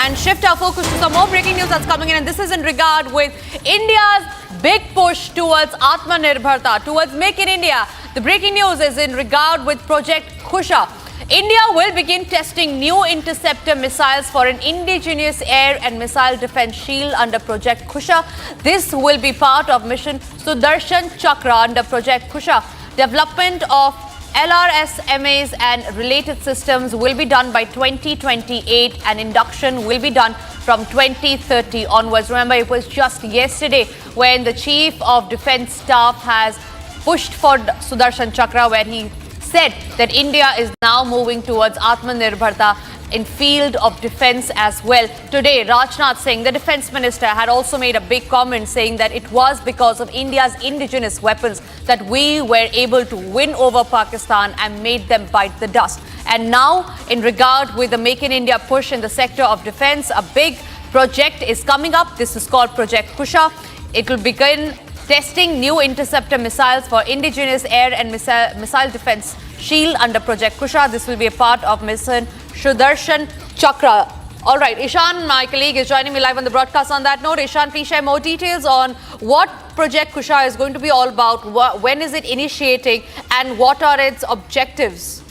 and shift our focus to some more breaking news that's coming in, and this is in regard with India's big push towards Atmanirbharta, towards Make in India. The breaking news is in regard with Project Kusha. India will begin testing new Interceptor missiles for an indigenous air and missile defense shield under Project Kusha. This will be part of Mission Sudarshan Chakra under Project Kusha. Development of LRSMAs and related systems will be done by 2028 and induction will be done from 2030 onwards. Remember, it was just yesterday when the Chief of Defence Staff has pushed for Sudarshan Chakra, where he said that India is now moving towards Atmanirbharta in field of defence as well. Today, Rajnath Singh, the defence minister, had also made a big comment saying that it was because of India's indigenous weapons that we were able to win over Pakistan and made them bite the dust. And now, in regard with the Make in India push in the sector of defence, a big project is coming up. This is called Project Kusha. It will begin testing new Interceptor missiles for indigenous air and missile defense shield under Project Kusha. This will be a part of Mission Sudarshan Chakra. All right, Ishan, my colleague, is joining me live on the broadcast. On that note, Ishan, please share more details on what Project Kusha is going to be all about, when is it initiating, and what are its objectives?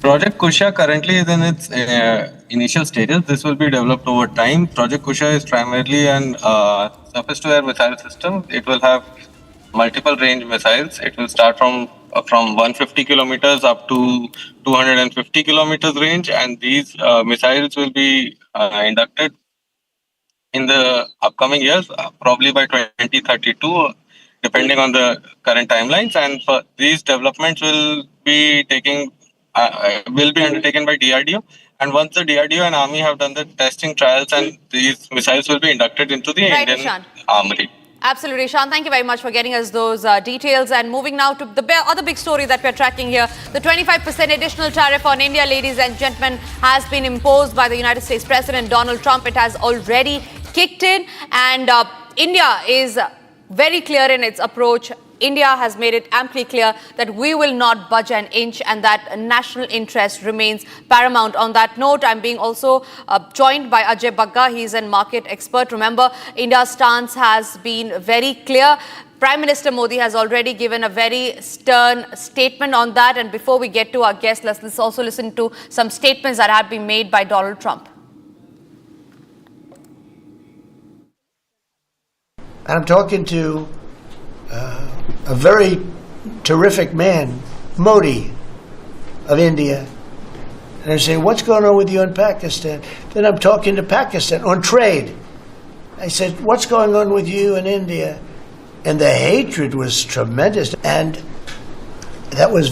Project Kusha currently is in its initial stages. This will be developed over time. Project Kusha is primarily an surface-to-air missile system. It will have multiple range missiles. It will start from 150 kilometers up to 250 kilometers range, and these missiles will be inducted in the upcoming years, probably by 2032, depending on the current timelines. And for these developments will be undertaken by DRDO. And once the DRDO and Army have done the testing trials, and these missiles will be inducted into the Indian Ishan. Army. Absolutely, Ishan. Thank you very much for getting us those details. And moving now to the other big story that we're tracking here. The 25% additional tariff on India, ladies and gentlemen, has been imposed by the United States President Donald Trump. It has already kicked in, and India is very clear in its approach. India has made it amply clear that we will not budge an inch and that national interest remains paramount. On that note, I'm being also joined by Ajay Bagga. He's a market expert. Remember, India's stance has been very clear. Prime Minister Modi has already given a very stern statement on that. And before we get to our guest, let's also listen to some statements that have been made by Donald Trump. I'm talking to a very terrific man, Modi of India. And I say, what's going on with you in Pakistan? Then I'm talking to Pakistan on trade. I said, what's going on with you in India? And the hatred was tremendous. And that was